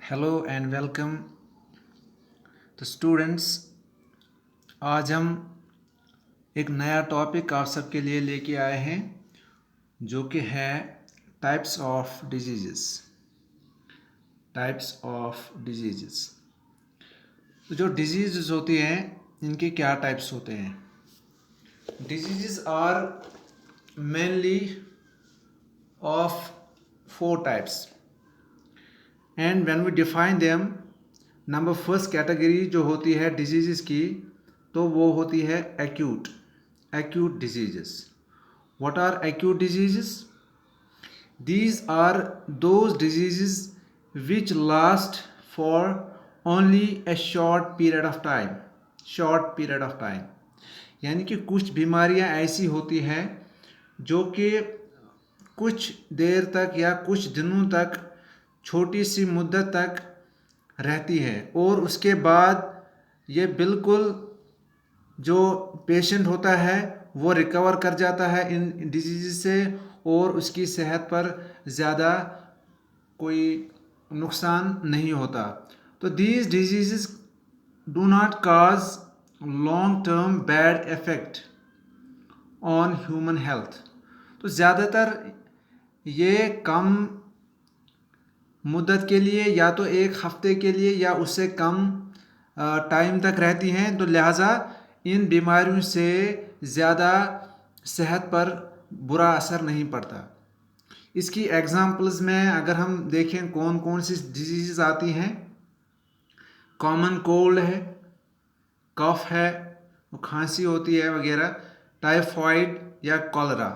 Hello and welcome तो students. आज हम एक नया टॉपिक आप सबके लिए लेके आए हैं जो कि है टाइप्स ऑफ डिजीज़। तो जो डिजीज़ होती हैं इनके क्या टाइप्स होते हैं? Disease are mainly of four types and when we define them, number first category जो होती है डिजीज़ की तो वो होती है acute disease. What are acute disease? These are those diseases which last for only a short period of time। यानी कि कुछ बीमारियां ऐसी होती हैं जो कि कुछ देर तक या कुछ दिनों तक, छोटी सी मुद्दत तक रहती है और उसके बाद ये बिल्कुल जो पेशेंट होता है वो रिकवर कर जाता है इन डिजीज़ से और उसकी सेहत पर ज़्यादा कोई नुकसान नहीं होता। तो these disease do not cause long term bad effect on human health. तो ज़्यादातर ये कम मुद्दत के लिए या तो एक हफ्ते के लिए या उससे कम टाइम तक रहती हैं, तो लिहाजा इन बीमारियों से ज़्यादा सेहत पर बुरा असर नहीं पड़ता। इसकी एग्जांपल्स में अगर हम देखें कौन कौन सी डिजीज़ आती हैं, कॉमन कोल्ड है, कफ है, खांसी होती है वगैरह, टाइफाइड या कॉलरा।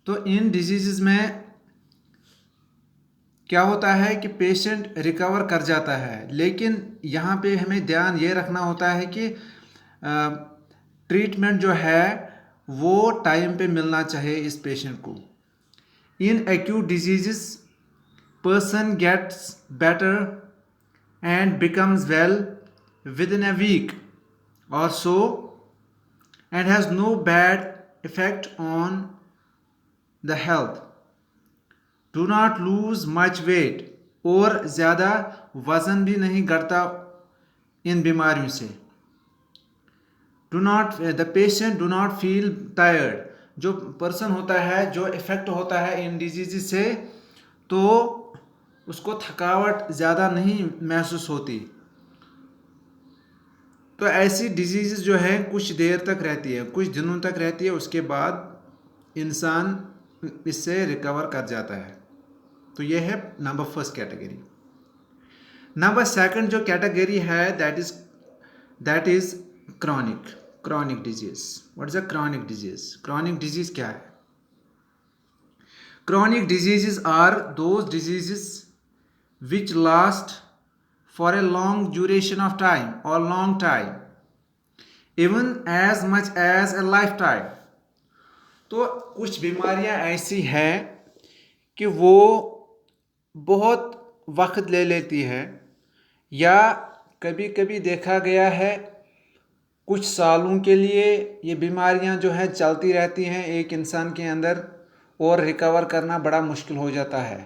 तो इन डिजीज़ में क्या होता है कि पेशेंट रिकवर कर जाता है, लेकिन यहाँ पे हमें ध्यान ये रखना होता है कि ट्रीटमेंट जो है वो टाइम पे मिलना चाहिए इस पेशेंट को। In acute disease person gets better and becomes well within a week or so and has no bad effect on the health। Do not lose much weight और ज़्यादा वज़न भी नहीं घटता इन बीमारियों से। The patient do not feel tired। जो person होता है, जो इफ़ेक्ट होता है इन डिजीज़ से, तो उसको थकावट ज़्यादा नहीं महसूस होती। तो ऐसी डिजीज़ जो है कुछ देर तक रहती है, कुछ दिनों तक रहती है, उसके बाद इंसान इससे रिकवर कर जाता है। तो ये है number first category. Number second जो कैटेगरी है that is chronic disease. What is a chronic disease? Chronic disease क्या है? Chronic disease are those disease which last for a long duration of time or long time, even as much as a lifetime। तो कुछ बीमारियां ऐसी हैं कि वो बहुत वक्त ले लेती है, या कभी कभी देखा गया है कुछ सालों के लिए ये बीमारियां जो हैं चलती रहती हैं एक इंसान के अंदर और रिकवर करना बड़ा मुश्किल हो जाता है,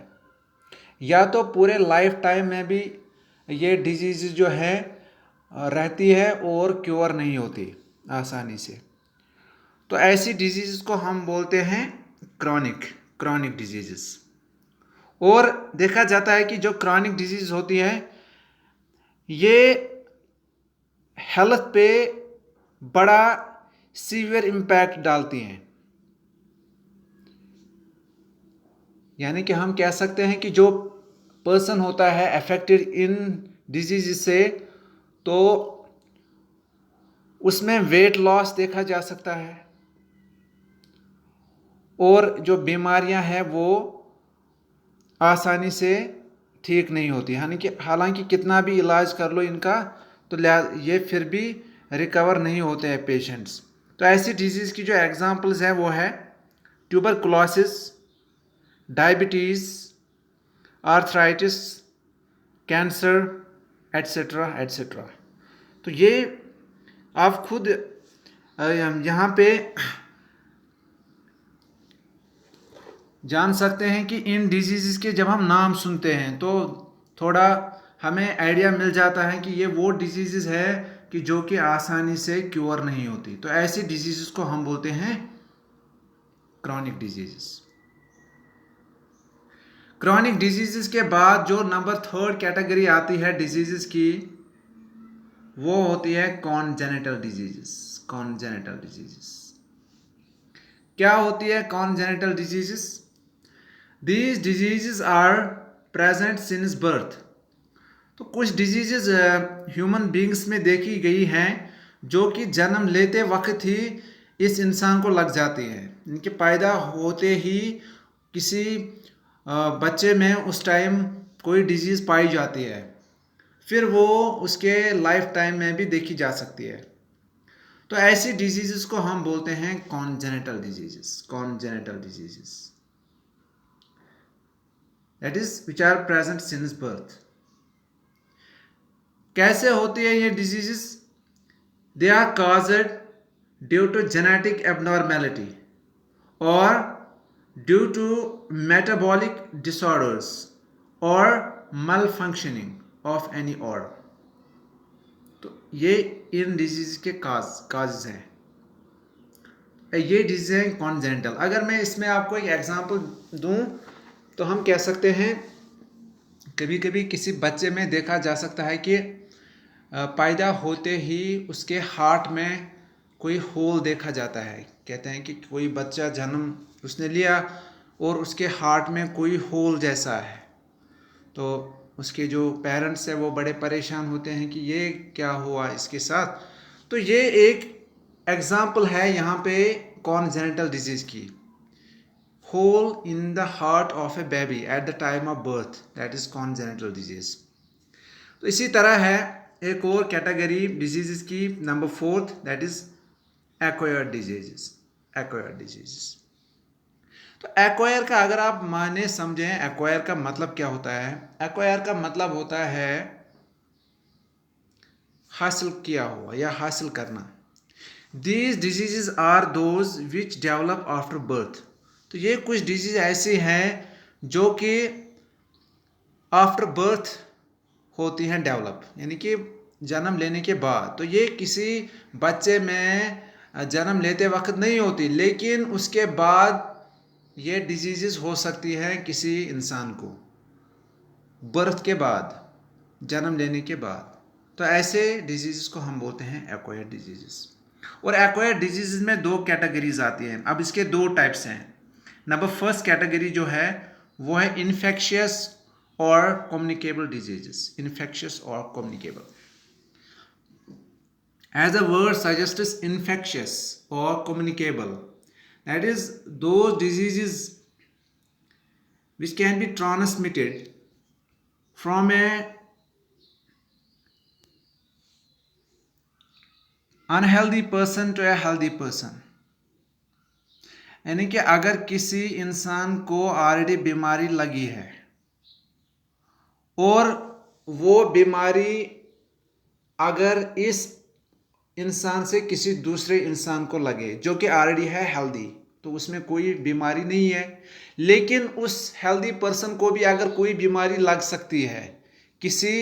या तो पूरे लाइफ टाइम में भी ये डिजीज़ जो है रहती है और क्योर नहीं होती आसानी से। तो ऐसी डिजीज़ को हम बोलते हैं क्रॉनिक डिजीज़। और देखा जाता है कि जो क्रॉनिक डिजीज़ होती है ये हेल्थ पे बड़ा सीवियर इम्पैक्ट डालती हैं। यानी कि हम कह सकते हैं कि जो पर्सन होता है अफेक्टेड इन डिजीज से, तो उसमें वेट लॉस देखा जा सकता है और जो बीमारियां हैं वो आसानी से ठीक नहीं होती। यानी कि हालांकि कितना भी इलाज कर लो इनका, तो ये फिर भी रिकवर नहीं होते हैं पेशेंट्स। तो ऐसी डिजीज़ की जो एग्जांपल्स हैं वो है tuberculosis, diabetes, arthritis, cancer, etcetera etcetera. तो ये आप खुद यहाँ पे जान सकते हैं कि इन डिजीज़ के जब हम नाम सुनते हैं तो थोड़ा हमें आइडिया मिल जाता है कि ये वो डिजीज़ है कि जो कि आसानी से क्योर नहीं होती। तो ऐसी डिजीज़ को हम बोलते हैं क्रॉनिक डिजीज़। क्रॉनिक डिजीज़ के बाद जो नंबर 3 कैटेगरी आती है डिजीज़ की, वो होती है कॉन्जेनिटल डिजीज़। कॉन्जेनिटल डिजीज़ क्या होती है? Congenital disease, these disease are present since birth. तो कुछ डिजीज़ ह्यूमन बींग्स में देखी गई हैं जो कि जन्म लेते वक्त ही इस इंसान को लग जाती है। इनके पैदा होते ही किसी बच्चे में उस टाइम कोई डिजीज़ पाई जाती है, फिर वो उसके लाइफ टाइम में भी देखी जा सकती है। तो ऐसी डिजीज़ को हम बोलते हैं congenital disease. Congenital disease that is which are present since birth. कैसे होती है ये disease? They are caused due to genetic abnormality और ड्यू टू मेटाबॉलिक डिसऑर्डर्स और malfunctioning ऑफ एनी organ। तो ये इन डिजीज के काजेज हैं। ये डिजीज हैं कॉन्जेनिटल। अगर मैं इसमें आपको एक एग्जांपल दूं तो हम कह सकते हैं कभी कभी किसी बच्चे में देखा जा सकता है कि पैदा होते ही उसके हार्ट में कोई होल देखा जाता है। कहते हैं कि कोई बच्चा जन्म उसने लिया और उसके हार्ट में कोई होल जैसा है, तो उसके जो पेरेंट्स हैं वो बड़े परेशान होते हैं कि ये क्या हुआ इसके साथ। तो ये एक एग्जाम्पल है यहाँ पे कॉन्जेनिटल डिजीज़ की। Hole in the heart of a baby at the time of birth, that is congenital disease. तो इसी तरह है एक और कैटेगरी डिजीज़ की, number 4, that is acquired disease. Acquired disease. तो एक्वायर का अगर आप माने समझें, एक्वायर का मतलब क्या होता है? एक्वायर का मतलब होता है हासिल किया हुआ या हासिल करना। These disease are those which develop after birth. तो ये कुछ डिजीज़ ऐसी हैं जो कि आफ्टर बर्थ होती हैं डेवलप, यानी कि जन्म लेने के बाद। तो ये किसी बच्चे में जन्म लेते वक्त नहीं होती, लेकिन उसके बाद ये डिजीज़ हो सकती है किसी इंसान को बर्थ के बाद, जन्म लेने के बाद। तो ऐसे डिजीज़ को हम बोलते हैं एक्वायर्ड डिजीज़। और एक्वायर्ड डिजीज़ में 2 कैटेगरीज आती हैं। अब इसके 2 टाइप्स हैं। नंबर 1 कैटेगरी जो है वो है इन्फेक्शियस और कम्युनिकेबल डिजीज़। इन्फेक्शियस और communicable, as the word suggests, infectious or communicable, that is those diseases which can be transmitted from a unhealthy person to a healthy person। यानी कि अगर किसी इंसान को ऑलरेडी बीमारी लगी है और वो बीमारी अगर इस इंसान से किसी दूसरे इंसान को लगे जो कि ऑलरेडी है हेल्दी, तो उसमें कोई बीमारी नहीं है, लेकिन उस हेल्दी पर्सन को भी अगर कोई बीमारी लग सकती है किसी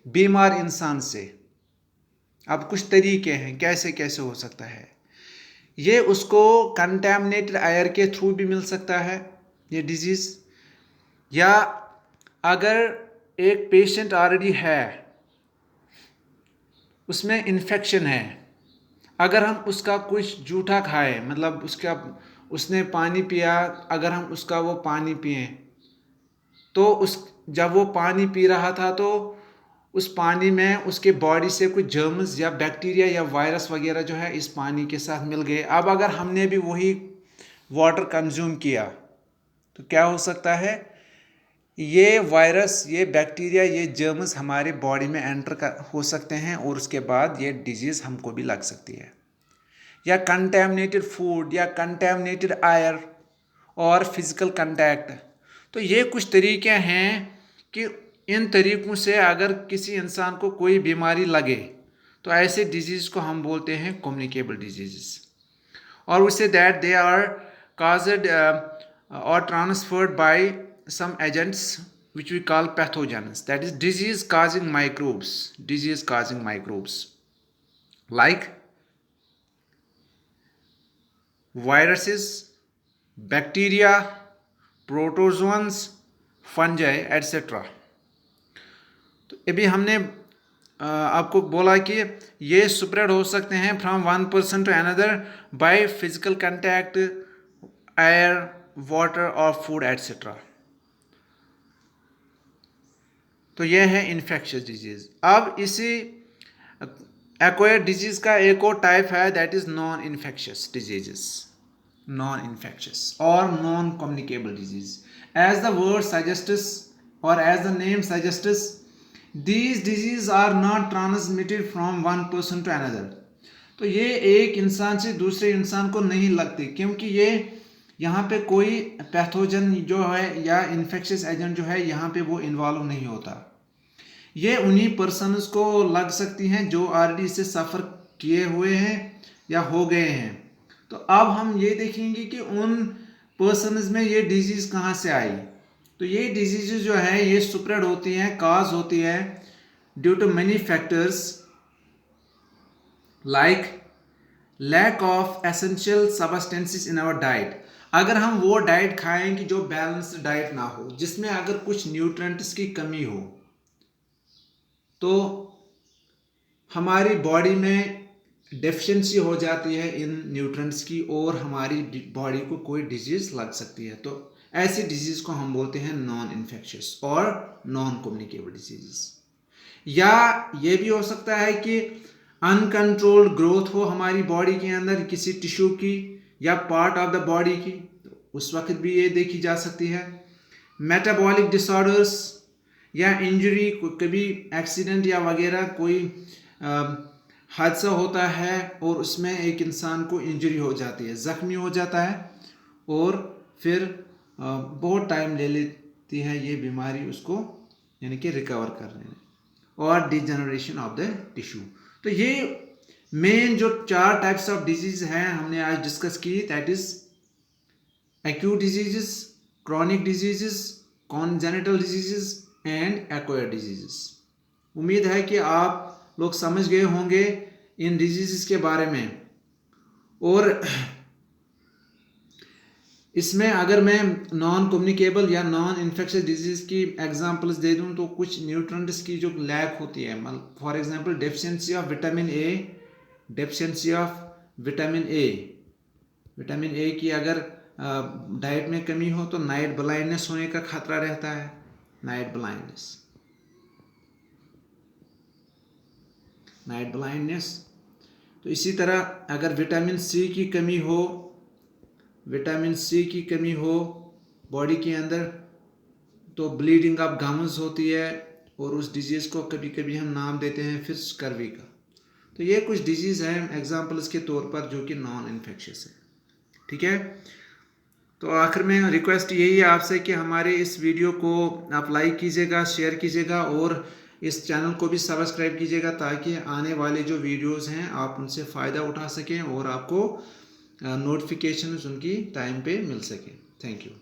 बीमार इंसान से। अब कुछ तरीके हैं कैसे कैसे हो सकता है। ये उसको कंटेमिनेटेड एयर के थ्रू भी मिल सकता है ये डिजीज़, या अगर एक पेशेंट ऑलरेडी है उसमें इन्फेक्शन है, अगर हम उसका कुछ जूठा खाए, मतलब उसने पानी पिया, अगर हम उसका वो पानी पिए तो जब वो पानी पी रहा था तो उस पानी में उसके बॉडी से कुछ जर्म्स या बैक्टीरिया या वायरस वगैरह जो है इस पानी के साथ मिल गए। अब अगर हमने भी वही वाटर कंज्यूम किया तो क्या हो सकता है, ये वायरस, ये बैक्टीरिया, ये जर्म्स हमारे बॉडी में एंटर हो सकते हैं और उसके बाद ये डिजीज़ हमको भी लग सकती है। या कंटेमिनेटेड फूड या कंटेमिनेटेड एयर और फिज़िकल कंटैक्ट। तो ये कुछ तरीके हैं कि इन तरीक़ों से अगर किसी इंसान को कोई बीमारी लगे तो ऐसे डिजीज़ को हम बोलते हैं कम्युनिकेबल डिजीज़। और उससे that they are caused or transferred by some agents which we call pathogens, that is disease causing microbes like viruses, bacteria, protozoans, fungi, etc. तो अभी हमने आपको बोला कि ये स्प्रेड हो सकते हैं from one person to another by physical contact, air, water और फूड एटसेट्रा। तो ये है इन्फेक्शियस डिजीज। अब इसी एक्वायर्ड डिजीज का एक और टाइप है, that is non infectious diseases, non infectious और non communicable disease. As the word suggests और as the name suggests, these diseases are not transmitted from one person to another। तो ये एक इंसान से दूसरे इंसान को नहीं लगती, क्योंकि ये यहाँ पे कोई पैथोजन जो है या इन्फेक्शियस एजेंट जो है यहाँ पे वो इन्वॉल्व नहीं होता। ये उन्हीं पर्सन्स को लग सकती हैं जो ऑलरेडी इससे सफ़र किए हुए हैं या हो गए हैं। तो अब हम ये देखेंगे कि उन पर्सन्स में ये डिजीज़ कहाँ से आई। तो ये डिजीज़ जो है ये स्प्रेड होती हैं, काज होती है due to many factors like lack of essential substances in our diet. अगर हम वो डाइट खाएं कि जो बैलेंस्ड डाइट ना हो, जिसमें अगर कुछ न्यूट्रिएंट्स की कमी हो, तो हमारी बॉडी में डेफिशिएंसी हो जाती है इन न्यूट्रिएंट्स की और हमारी बॉडी को कोई डिजीज़ लग सकती है। तो ऐसी डिजीज को हम बोलते हैं नॉन इन्फेक्शियस और नॉन कम्युनिकेबल डिजीजेस। या ये भी हो सकता है कि अनकंट्रोल्ड ग्रोथ हो हमारी बॉडी के अंदर किसी टिश्यू की या पार्ट ऑफ द बॉडी की, तो उस वक्त भी ये देखी जा सकती है। मेटाबॉलिक डिसऑर्डर्स या इंजरी, कभी एक्सीडेंट या वगैरह कोई हादसा होता है और उसमें एक इंसान को इंजरी हो जाती है, ज़ख्मी हो जाता है और फिर बहुत टाइम ले लेती है ये बीमारी उसको यानी कि रिकवर करने में, और डिजेनरेशन ऑफ द टिश्यू। तो ये मेन जो 4 टाइप्स ऑफ डिजीज हैं हमने आज डिस्कस की, that is acute diseases, chronic diseases, congenital diseases and acquired diseases. उम्मीद है कि आप लोग समझ गए होंगे इन डिजीजेस के बारे में। और इसमें अगर मैं नॉन कम्युनिकेबल या नॉन इन्फेक्शियस डिजीज की एग्जांपल्स दे दूं तो कुछ न्यूट्रिएंट्स की जो लैक होती है, for example deficiency of vitamin A, deficiency of vitamin A की अगर डाइट में कमी हो तो नाइट ब्लाइंडनेस होने का खतरा रहता है, नाइट ब्लाइंडनेस। तो इसी तरह अगर विटामिन सी की कमी हो बॉडी के अंदर तो ब्लीडिंग ऑफ गम्स होती है और उस डिजीज़ को कभी कभी हम नाम देते हैं फिर स्कर्वी का। तो ये कुछ डिजीज़ हैं एग्जांपल्स के तौर पर जो कि नॉन इन्फेक्शियस है। ठीक है, तो आखिर में रिक्वेस्ट यही है आपसे कि हमारे इस वीडियो को आप लाइक कीजिएगा, शेयर कीजिएगा और इस चैनल को भी सब्सक्राइब कीजिएगा ताकि आने वाले जो वीडियोस हैं आप उनसे फ़ायदा उठा सकें और आपको नोटिफिकेशन उनकी टाइम पे मिल सके। Thank you.